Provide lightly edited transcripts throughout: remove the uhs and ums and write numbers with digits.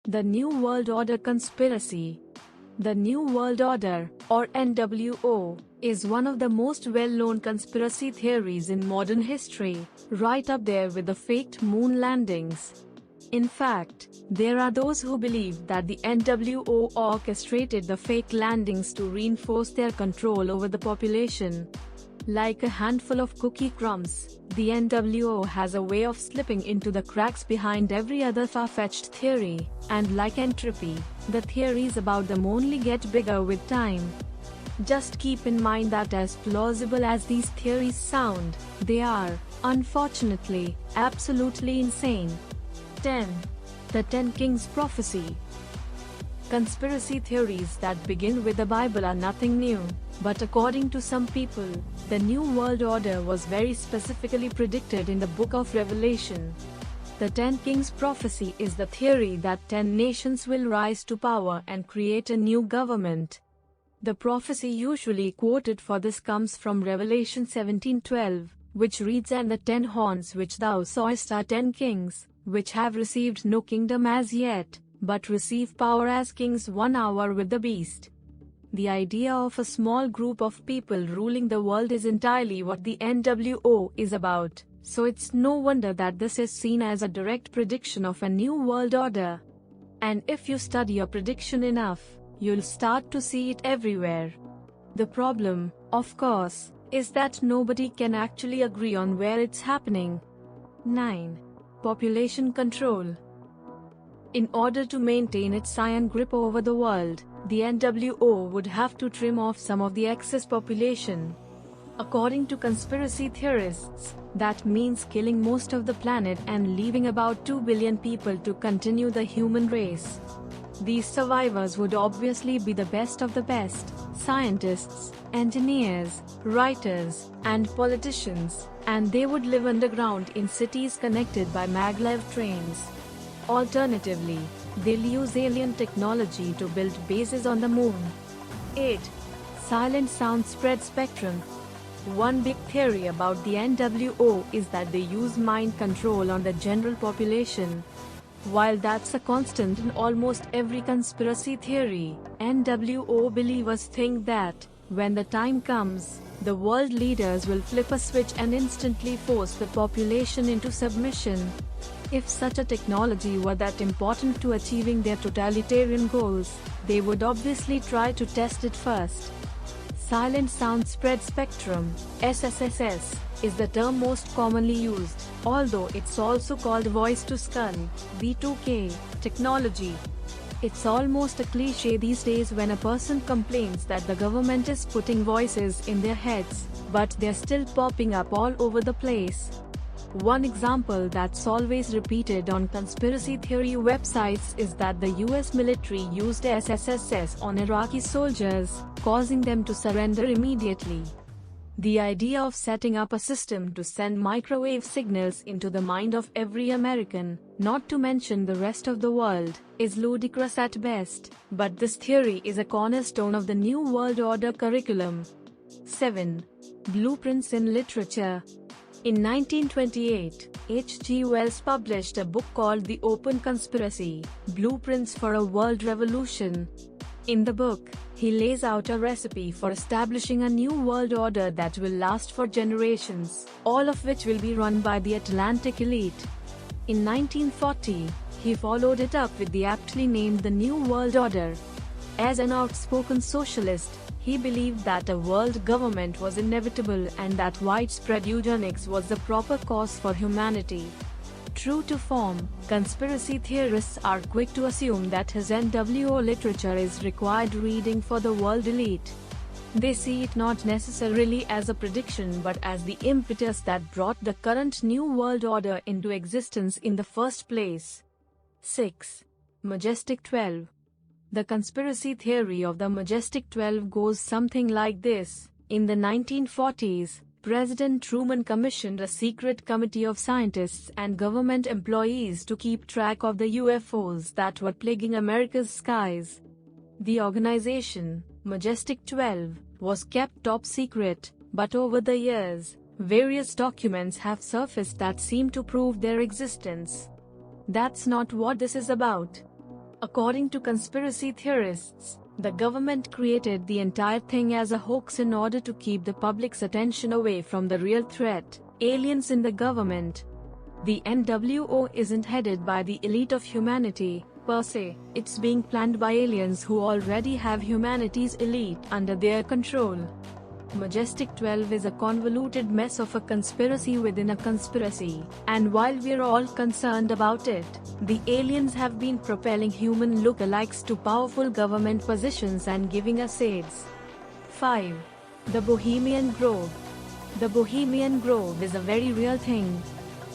The New World Order Conspiracy. The New World Order, or NWO, is one of the most well-known conspiracy theories in modern history, right up there with the faked moon landings. In fact, there are those who believe that the NWO orchestrated the fake landings to reinforce their control over the population. Like a handful of cookie crumbs, the NWO has a way of slipping into the cracks behind every other far-fetched theory, and like entropy, the theories about them only get bigger with time. Just keep in mind that as plausible as these theories sound, they are, unfortunately, absolutely insane. 10. The 10 Kings Prophecy. Conspiracy theories that begin with the Bible are nothing new, but according to some people, the New World Order was very specifically predicted in the Book of Revelation. The 10 Kings Prophecy is the theory that 10 nations will rise to power and create a new government. The prophecy usually quoted for this comes from Revelation 17:12, which reads, "And the 10 horns which thou sawest are 10 kings, which have received no kingdom as yet, but receive power as kings 1 hour with the beast." The idea of a small group of people ruling the world is entirely what the NWO is about, so it's no wonder that this is seen as a direct prediction of a new world order. And if you study a prediction enough, you'll start to see it everywhere. The problem, of course, is that nobody can actually agree on where it's happening. 9. Population control. In order to maintain its iron grip over the world, the NWO would have to trim off some of the excess population. According to conspiracy theorists, that means killing most of the planet and leaving about 2 billion people to continue the human race. These survivors would obviously be the best of the best: scientists, engineers, writers, and politicians, and they would live underground in cities connected by maglev trains. Alternatively, they'll use alien technology to build bases on the moon. 8. Silent sound spread spectrum. One big theory about the NWO is that they use mind control on the general population. While that's a constant in almost every conspiracy theory, NWO believers think that, when the time comes, the world leaders will flip a switch and instantly force the population into submission. If such a technology were that important to achieving their totalitarian goals, they would obviously try to test it first. Silent sound spread spectrum, SSSS, is the term most commonly used, although it's also called voice-to-skull, V2K, technology. It's almost a cliché these days when a person complains that the government is putting voices in their heads, but they're still popping up all over the place. One example that's always repeated on conspiracy theory websites is that the US military used SSSS on Iraqi soldiers, causing them to surrender immediately. The idea of setting up a system to send microwave signals into the mind of every American, not to mention the rest of the world, is ludicrous at best, but this theory is a cornerstone of the New World Order curriculum. 7. Blueprints in literature. In 1928, H.G. Wells published a book called The Open Conspiracy: Blueprints for a World Revolution. In the book, he lays out a recipe for establishing a new world order that will last for generations, all of which will be run by the Atlantic elite. In 1940, he followed it up with the aptly named The New World Order. As an outspoken socialist, he believed that a world government was inevitable and that widespread eugenics was the proper cause for humanity. True to form, conspiracy theorists are quick to assume that his NWO literature is required reading for the world elite. They see it not necessarily as a prediction but as the impetus that brought the current New World Order into existence in the first place. 6. Majestic 12. The conspiracy theory of the Majestic 12 goes something like this. In the 1940s, President Truman commissioned a secret committee of scientists and government employees to keep track of the UFOs that were plaguing America's skies. The organization, Majestic 12, was kept top secret, but over the years, various documents have surfaced that seem to prove their existence. That's not what this is about. According to conspiracy theorists, the government created the entire thing as a hoax in order to keep the public's attention away from the real threat, aliens in the government. The NWO isn't headed by the elite of humanity, per se. It's being planned by aliens who already have humanity's elite under their control. Majestic 12 is a convoluted mess of a conspiracy within a conspiracy, and while we're all concerned about it, the aliens have been propelling human lookalikes to powerful government positions and giving us aids. 5. The Bohemian Grove. The Bohemian Grove is a very real thing.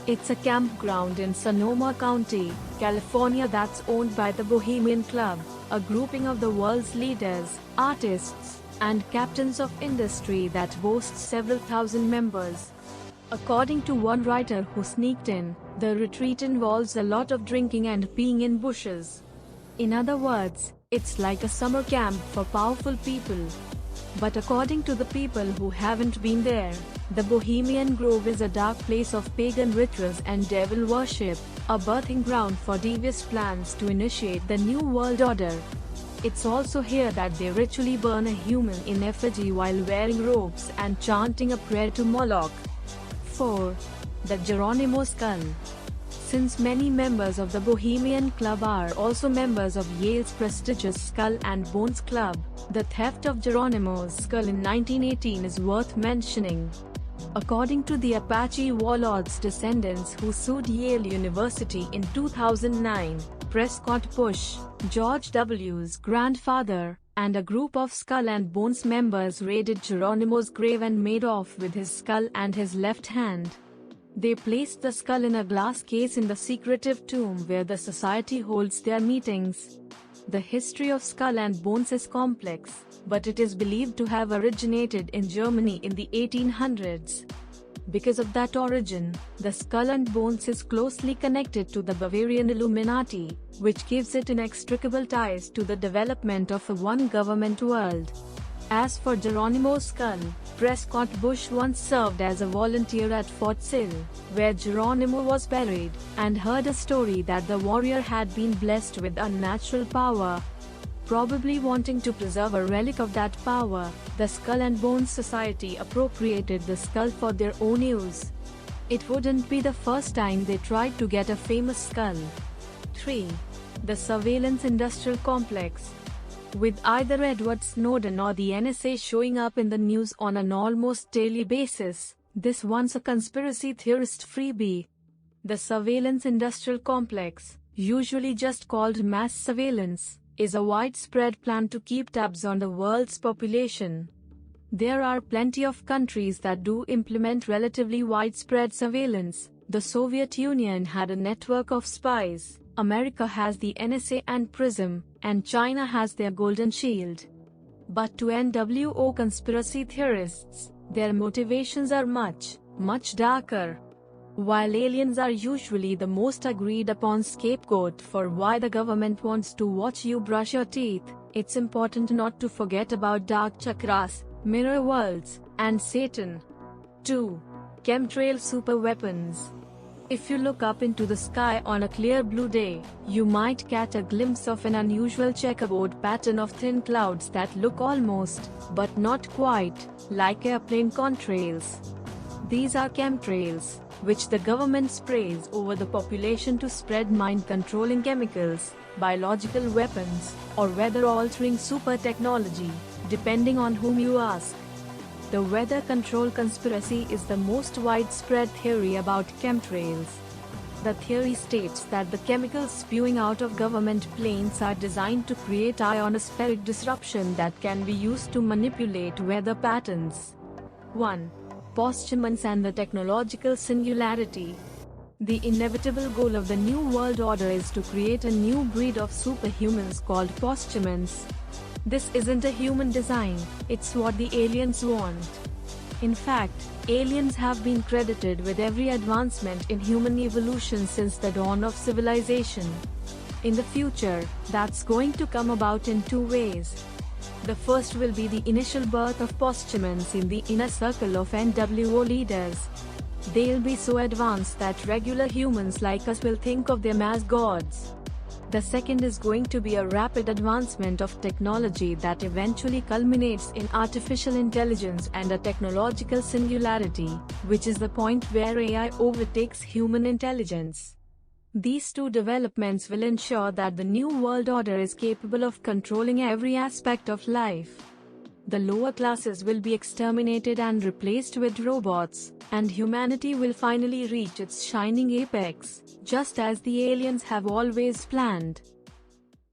It's a campground in Sonoma County, California that's owned by the Bohemian Club, a grouping of the world's leaders, artists, and captains of industry that boasts several thousand members. According to one writer who sneaked in, the retreat involves a lot of drinking and peeing in bushes. In other words, it's like a summer camp for powerful people. But according to the people who haven't been there, the Bohemian Grove is a dark place of pagan rituals and devil worship, a birthing ground for devious plans to initiate the New World Order. It's also here that they ritually burn a human in effigy while wearing robes and chanting a prayer to Moloch. 4. The Geronimo Skull. Since many members of the Bohemian Club are also members of Yale's prestigious Skull and Bones Club, the theft of Geronimo's skull in 1918 is worth mentioning. According to the Apache warlords' descendants who sued Yale University in 2009, Prescott Bush, George W.'s grandfather, and a group of Skull and Bones members raided Geronimo's grave and made off with his skull and his left hand. They placed the skull in a glass case in the secretive tomb where the society holds their meetings. The history of Skull and Bones is complex, but it is believed to have originated in Germany in the 1800s. Because of that origin, the Skull and Bones is closely connected to the Bavarian Illuminati, which gives it inextricable ties to the development of a one-government world. As for Geronimo Skull, Prescott Bush once served as a volunteer at Fort Sill, where Geronimo was buried, and heard a story that the warrior had been blessed with unnatural power. Probably wanting to preserve a relic of that power, the Skull and Bones Society appropriated the skull for their own use. It wouldn't be the first time they tried to get a famous skull. 3. The Surveillance Industrial Complex. With either Edward Snowden or the NSA showing up in the news on an almost daily basis, this once a conspiracy theorist freebie. The Surveillance Industrial Complex, usually just called mass surveillance, is a widespread plan to keep tabs on the world's population. There are plenty of countries that do implement relatively widespread surveillance. The Soviet Union had a network of spies, America has the NSA and PRISM, and China has their Golden Shield. But to NWO conspiracy theorists, their motivations are much, much darker. While aliens are usually the most agreed upon scapegoat for why the government wants to watch you brush your teeth, it's important not to forget about dark chakras, mirror worlds, and Satan. 2. Chemtrail superweapons. If you look up into the sky on a clear blue day, you might catch a glimpse of an unusual checkerboard pattern of thin clouds that look almost, but not quite, like airplane contrails. These are chemtrails, which the government sprays over the population to spread mind-controlling chemicals, biological weapons, or weather-altering super technology, depending on whom you ask. The weather control conspiracy is the most widespread theory about chemtrails. The theory states that the chemicals spewing out of government planes are designed to create ionospheric disruption that can be used to manipulate weather patterns. 1. Posthumans and the technological singularity. The inevitable goal of the New World Order is to create a new breed of superhumans called posthumans. This isn't a human design, it's what the aliens want. In fact, aliens have been credited with every advancement in human evolution since the dawn of civilization. In the future, that's going to come about in two ways. The first will be the initial birth of posthumans in the inner circle of NWO leaders. They'll be so advanced that regular humans like us will think of them as gods. The second is going to be a rapid advancement of technology that eventually culminates in artificial intelligence and a technological singularity, which is the point where AI overtakes human intelligence. These two developments will ensure that the New World Order is capable of controlling every aspect of life. The lower classes will be exterminated and replaced with robots, and humanity will finally reach its shining apex, just as the aliens have always planned.